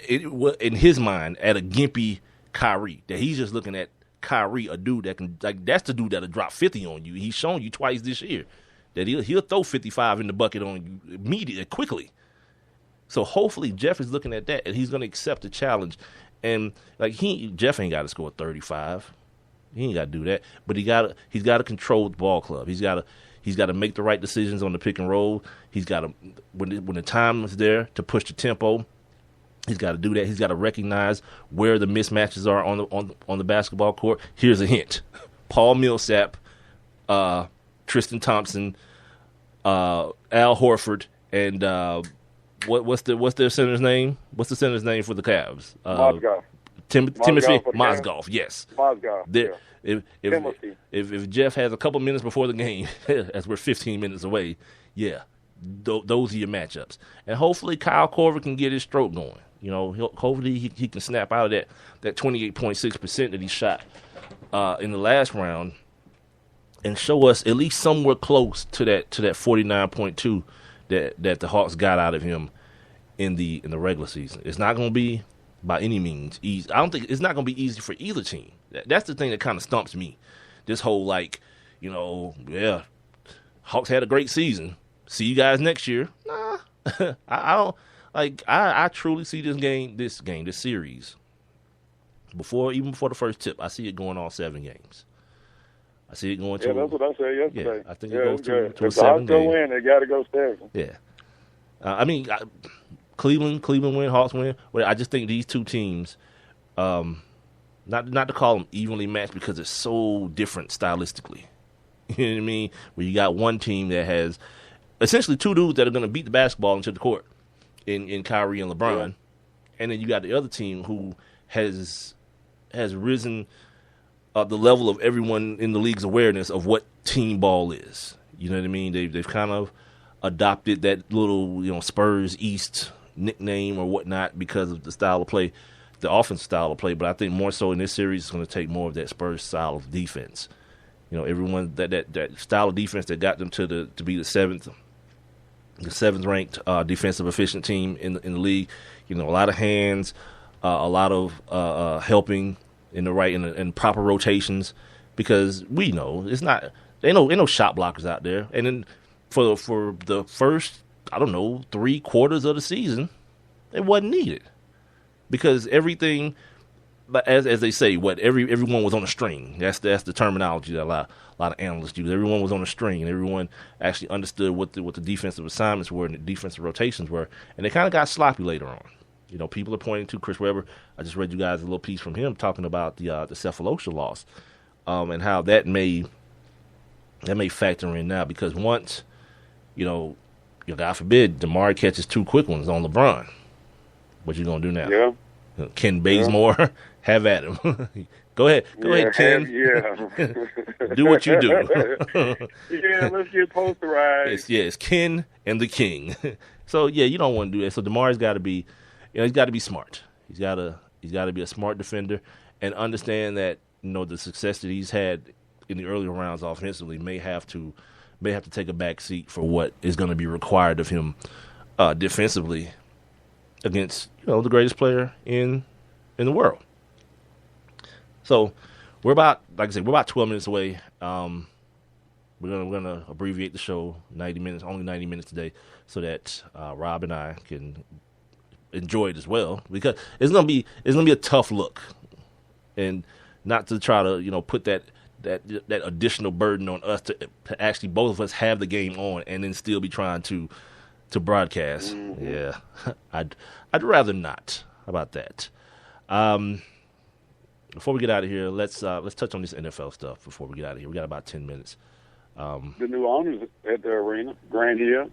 in his mind, at a gimpy Kyrie. That he's just looking at Kyrie, a dude that can, like, that's the dude that'll drop 50 on you. He's shown you twice this year that he'll throw 55 in the bucket on you immediately, quickly. So hopefully Jeff is looking at that, and he's going to accept the challenge. And like Jeff ain't got to score 35. He ain't got to do that. But he's got to control the ball club. He's got to make the right decisions on the pick and roll. He's got to, when the time is there to push the tempo, he's got to do that. He's got to recognize where the mismatches are on the basketball court. Here's a hint: Paul Millsap, Tristan Thompson, Al Horford, and what's their center's name? What's the center's name for the Cavs? Mozgov. Timothy Mozgov. Yes. Mozgov. Yeah. If Jeff has a couple minutes before the game, as we're 15 minutes away, yeah, those are your matchups. And hopefully Kyle Korver can get his stroke going. You know, hopefully he can snap out of that 28.6% that he shot in the last round, and show us at least somewhere close to that 49.2 that the Hawks got out of him in the regular season. It's not going to be by any means easy. I don't think it's not going to be easy for either team. That's the thing that kind of stumps me. This whole, like, you know, yeah, Hawks had a great season. See you guys next year. Nah, I don't. Like, I truly see this series, even before the first tip, I see it going all 7 games. I see it going to. Yeah, that's what I said yesterday. Yeah, I think it goes to a 7 game. If the Hawks go win, they got to go 7. Yeah. I mean, Cleveland win, Hawks win. But I just think these two teams, not to call them evenly matched because it's so different stylistically. You know what I mean? Where you got one team that has essentially two dudes that are going to beat the basketball into the court in Kyrie and LeBron. Yeah. And then you got the other team who has risen the level of everyone in the league's awareness of what team ball is. You know what I mean? They've kind of adopted that little, you know, Spurs East nickname or whatnot because of the style of play, the offensive style of play. But I think more so in this series, it's going to take more of that Spurs style of defense. You know, everyone that style of defense that got them to be the seventh ranked defensive efficient team in the league. You know, a lot of hands, a lot of helping in the right and proper rotations, because we know it's not ain't no shot blockers out there. And then for the first, I don't know, 3 quarters of the season, it wasn't needed because everything, as they say, everyone was on a string. That's the terminology that a lot of analysts use. Everyone was on a string, and everyone actually understood what the defensive assignments were and the defensive rotations were, and they kind of got sloppy later on. You know, people are pointing to Chris Webber. I just read you guys a little piece from him talking about the Cephalosha loss, and how that may factor in now, because once, you know, God forbid, DeMar catches 2 quick ones on LeBron, what you gonna do now? Yeah. Ken Bazemore, have at him. Go ahead, Ken. Do what you do. Yeah, let's get posterized. It's Ken and the King. So yeah, you don't want to do that. So DeMar's got to be, you know, he's got to be smart. He's got to be a smart defender and understand that, you know, the success that he's had in the earlier rounds offensively may have to take a back seat for what is going to be required of him defensively against, you know, the greatest player in the world. So we're about 12 minutes away. We're gonna abbreviate the show 90 minutes, only 90 minutes today, so that Rob and I can enjoy it as well, because it's gonna be a tough look, and not to try to, you know, put that additional burden on us to actually both of us have the game on and then still be trying to broadcast. Mm-hmm. Yeah, I'd rather not. How about that? Before we get out of here, let's touch on this NFL stuff before we get out of here. We got about 10 minutes. The new owners at the arena, Grant Hill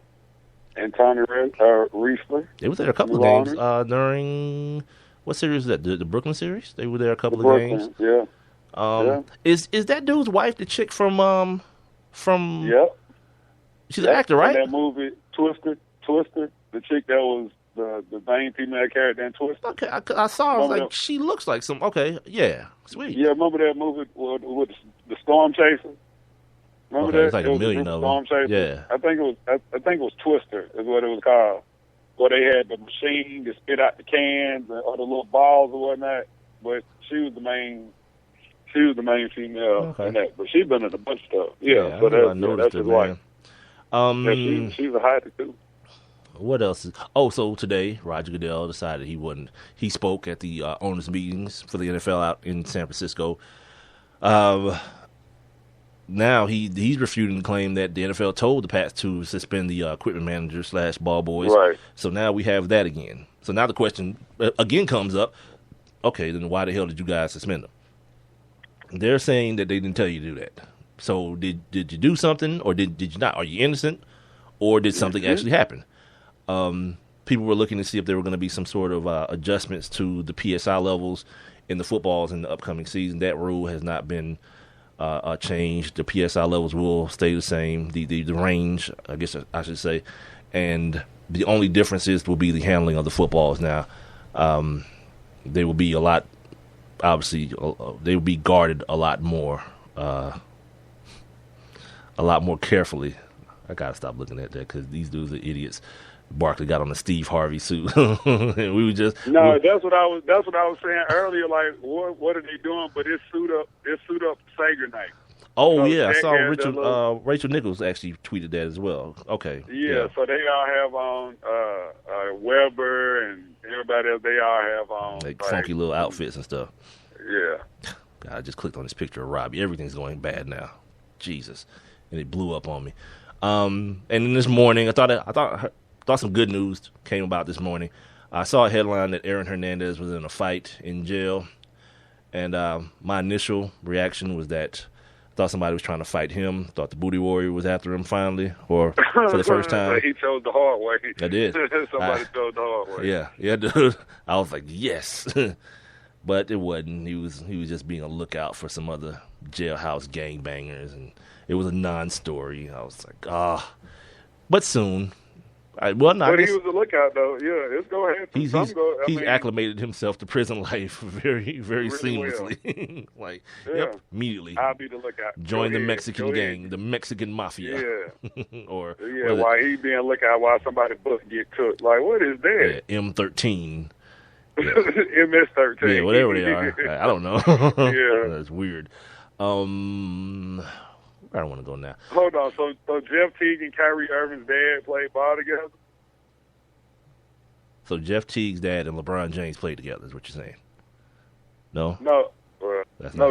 and Tommy Riesler. They were there a couple of games during, what series was that? The Brooklyn series? They were there a couple of games. Yeah. Is that dude's wife the chick from Yep. She's an actor, right? In that movie Twister, the chick that was the main female character in Twister. Okay, I saw her. I was like, she looks like some. Okay, yeah, sweet. Yeah, remember that movie with the Storm Chaser? Remember that? It's like a million of them. Storm Chaser. Yeah, I think it was Twister is what it was called. where they had the machine to spit out the cans or the little balls or whatnot. But she was the main. She was the main female in that. But she's been in a bunch of stuff. Yeah, so I noticed that's it, his man. wife. She's a hottie too. What else? So today, Roger Goodell decided he wouldn't. He spoke at the owners' meetings for the NFL out in San Francisco. Now he's refuting the claim that the NFL told the Pats to suspend the equipment manager / ball boys. Right. So now we have that again. So now the question again comes up. Okay, then why the hell did you guys suspend them? They're saying that they didn't tell you to do that. So did you do something or did you not? Are you innocent or did something actually happen? People were looking to see if there were going to be some sort of adjustments to the PSI levels in the footballs in the upcoming season. That rule has not been changed. The PSI levels will stay the same. The range, I guess I should say, and the only differences will be the handling of the footballs. Now, they will be a lot. Obviously, they will be guarded a lot more carefully. I gotta stop looking at that because these dudes are idiots. Barkley got on the Steve Harvey suit, and we were just that's what I was saying earlier. Like, what are they doing? But it's suit up Sager night. Oh yeah, I saw Rachel Nichols actually tweeted that as well. Okay. Yeah, so they all have on Weber and everybody else. They all have on like funky little outfits and stuff. Yeah. God, I just clicked on this picture of Robbie. Everything's going bad now. Jesus, and it blew up on me. And then this morning, I thought some good news came about this morning. I saw a headline that Aaron Hernandez was in a fight in jail, and my initial reaction was that I thought somebody was trying to fight him. Thought the Booty Warrior was after him finally, or for the first time. He chose the hard way. I did. Somebody chose the hard way. Yeah, dude. I was like, yes, but it wasn't. He was just being a lookout for some other jailhouse gangbangers, and it was a non-story. I was like, but soon. But he was a lookout, though. Yeah, it's go ahead. He's acclimated himself to prison life very, very really seamlessly. Like, yep, immediately. I'll be the lookout. Join the Mexican gang, the Mexican mafia. Yeah. Or while he being a lookout while somebody's book get cooked. Like, what is that? Yeah, M13. Yeah. MS-13. Yeah, whatever they are. I don't know. Yeah. That's weird. I don't want to go now. Hold on. So Jeff Teague and Kyrie Irving's dad played ball together? So Jeff Teague's dad and LeBron James played together is what you're saying? No? No.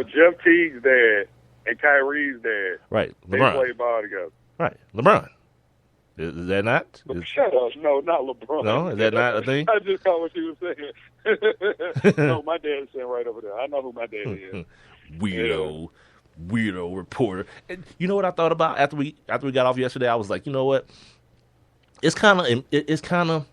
Jeff Teague's dad and Kyrie's dad. Right. LeBron. They played ball together. Right. LeBron. Is that not? Shut up. No, not LeBron. No? Is that not a thing? I just caught what you were saying. No, my dad's sitting right over there. I know who my dad is. Weirdo reporter. And you know what I thought about after we got off yesterday? I was like, you know what? It's kind of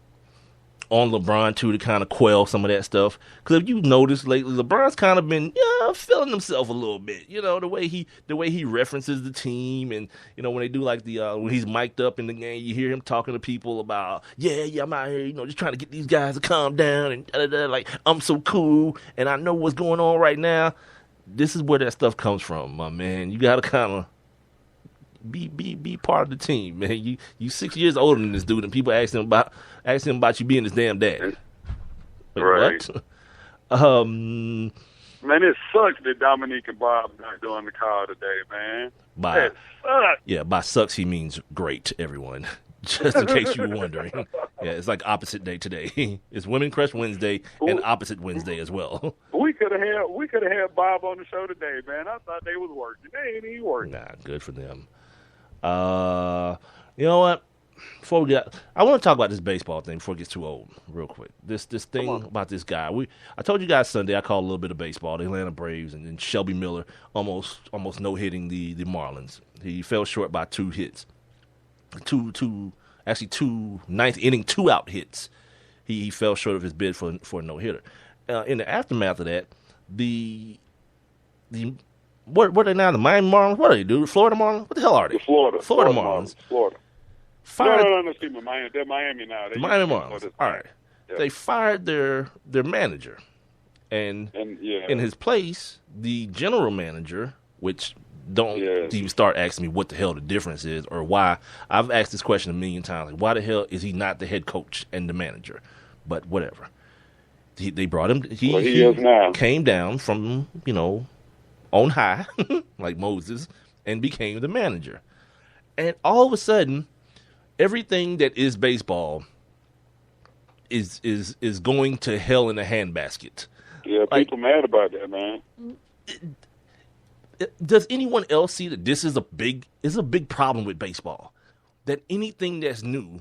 on LeBron too to kind of quell some of that stuff. Because if you noticed lately, LeBron's kind of been feeling himself a little bit. You know, the way he references the team, and you know when they do like the when he's mic'd up in the game, you hear him talking to people about I'm out here, just trying to get these guys to calm down and like I'm so cool and I know what's going on right now. This is where that stuff comes from, my man. You gotta kind of be part of the team, man. You 6 years older than this dude, and people ask him about you being his damn dad. Wait, right. What? Man, it sucks that Dominique and Bob not doing the call today, man. That sucks. Yeah, by sucks he means great, everyone. Just in case you were wondering. Yeah, it's like opposite day today. It's Women Crush Wednesday and opposite Wednesday as well. We could have had Bob on the show today, man. I thought they was working. They ain't even working. Nah, good for them. You know what? I want to talk about this baseball thing before it gets too old, real quick. This thing about this guy. I told you guys Sunday I called a little bit of baseball, the Atlanta Braves, and then Shelby Miller almost no-hitting the Marlins. He fell short by 2 hits. Two ninth inning 2-out hits. He fell short of his bid for a no-hitter. In the aftermath of that, what are they now? The Miami Marlins? What are they, dude? Florida Marlins? What the hell are they? Florida Marlins. Florida. No, excuse me, Miami. They're Miami now. Miami Marlins. All right. Yeah. They fired their manager, and in his place, the general manager, which don't even start asking me what the hell the difference is or why. I've asked this question a million times. Like, why the hell is he not the head coach and the manager? But whatever. They brought him. He is now. Came down from, on high, like Moses, and became the manager. And all of a sudden, everything that is baseball is going to hell in a handbasket. Yeah, people mad about that, man. Does anyone else see that this is a big problem with baseball? That anything that's new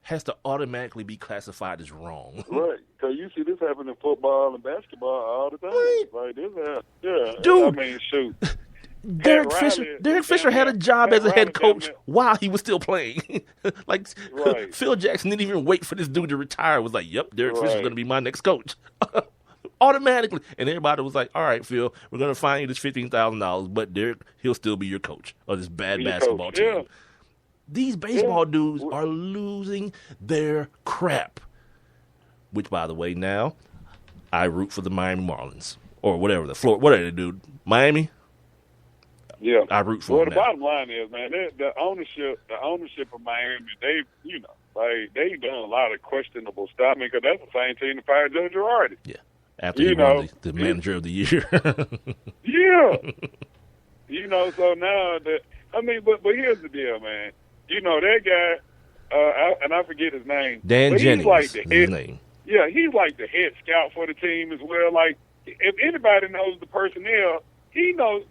has to automatically be classified as wrong. Right, because you see this happen in football and basketball all the time. Right. Like this, yeah. Dude, I mean, shoot. Derek Fisher had a job as a head coach while he was still playing. Like, right. Phil Jackson didn't even wait for this dude to retire. Was like, yep, Derek Fisher's going to be my next coach. Automatically. And everybody was like, all right, Phil, we're going to fine you this $15,000, but Derek, he'll still be your coach of this bad basketball team. Yeah. These baseball dudes are losing their crap. Which, by the way, now I root for the Miami Marlins or whatever whatever they do. Miami. Yeah, I root for them. The bottom line is, man, the ownership of Miami, they've done a lot of questionable stuff. I mean, because that's the same team that fired Joe Girardi. Yeah, after he won the manager of the year. Yeah, so now but here's the deal, man. That guy, and I forget his name. Dan Jennings is his name. Yeah, he's like the head scout for the team as well. Like, if anybody knows the personnel, he knows,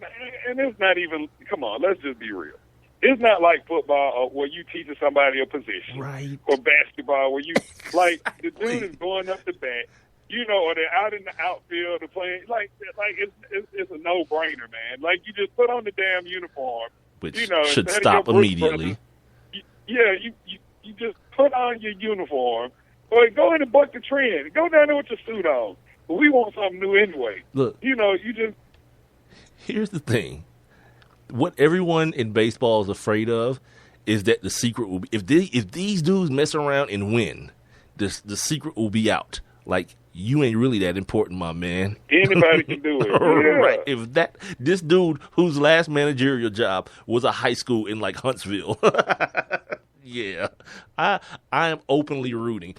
and it's not even, come on, let's just be real. It's not like football where you teaching somebody a position. Right. Or basketball where you, like, the dude is going up the bat, or they're out in the outfield or playing. Like it's a no-brainer, man. Like, you just put on the damn uniform. Which should stop immediately. You just put on your uniform or go in and buck the trend. Go down there with your suit on. But we want something new anyway. Look, you just. Here's the thing. What everyone in baseball is afraid of is that the secret will be, if these dudes mess around and win, the secret will be out. Like, you ain't really that important, my man. Anybody can do it. Yeah. Right. If this dude whose last managerial job was a high school in like Huntsville. Yeah. I am openly rooting.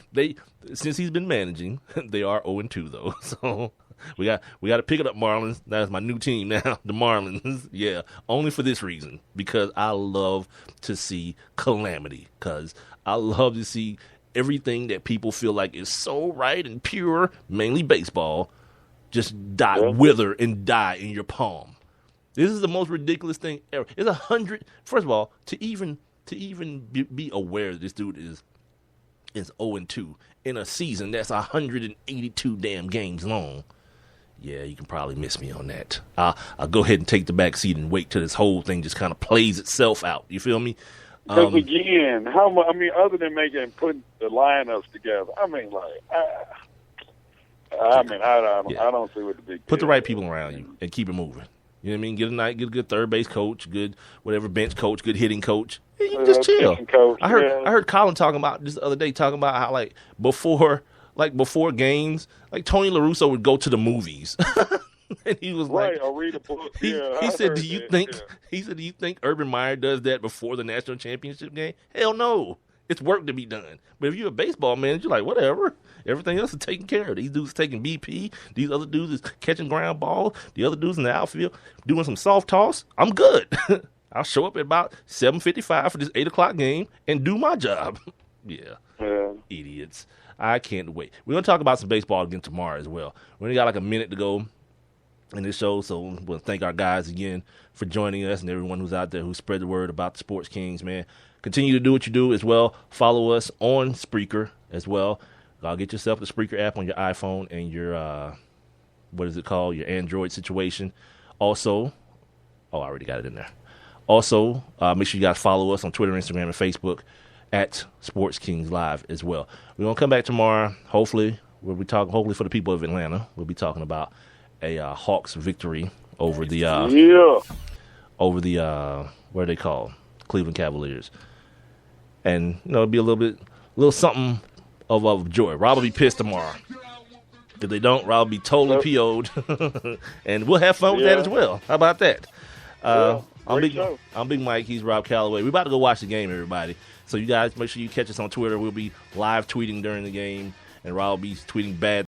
Since he's been managing, they are 0-2 though. So we got to pick it up, Marlins. That's my new team now, the Marlins. Yeah, only for this reason, because I love to see calamity, because I love to see everything that people feel like is so right and pure, mainly baseball, just wither and die in your palm. This is the most ridiculous thing ever. It's 100. First of all, to even be aware that this dude is 0-2 in a season that's 182 damn games long. Yeah, you can probably miss me on that. I'll go ahead and take the back seat and wait till this whole thing just kind of plays itself out. You feel me? Because again, other than putting the lineups together, I don't see what the big deal Put the right people around you and keep it moving. You know what I mean? Get a good third base coach, good whatever bench coach, good hitting coach. You can just chill. Coach, I heard Colin talking about this the other day, talking about how before games, like Tony La Russa would go to the movies. And he was right, or read a book. He said, do you think Urban Meyer does that before the national championship game? Hell no. It's work to be done. But if you're a baseball manager, you're like, whatever. Everything else is taken care of. These dudes taking BP. These other dudes is catching ground balls. The other dudes in the outfield doing some soft toss. I'm good. I'll show up at about 7:55 for this 8 o'clock game and do my job. Yeah. Idiots. I can't wait. We're going to talk about some baseball again tomorrow as well. We only got like a minute to go in this show, so we'll thank our guys again for joining us and everyone who's out there who spread the word about the Sports Kings, man. Continue to do what you do as well. Follow us on Spreaker as well. Get yourself the Spreaker app on your iPhone and your, what is it called, your Android situation. Also, I already got it in there. Also, make sure you guys follow us on Twitter, Instagram, and Facebook at Sports Kings Live as well. We're going to come back tomorrow. Hopefully for the people of Atlanta, we'll be talking about a Hawks victory over the what are they called? Cleveland Cavaliers. And it'll be a little something of joy. Rob will be pissed tomorrow. If they don't, Rob will be totally PO'd. And we'll have fun with that as well. How about that? I'm Big Mike. He's Rob Calloway. We're about to go watch the game, everybody. So you guys make sure you catch us on Twitter. We'll be live tweeting during the game, and Rob will be tweeting bad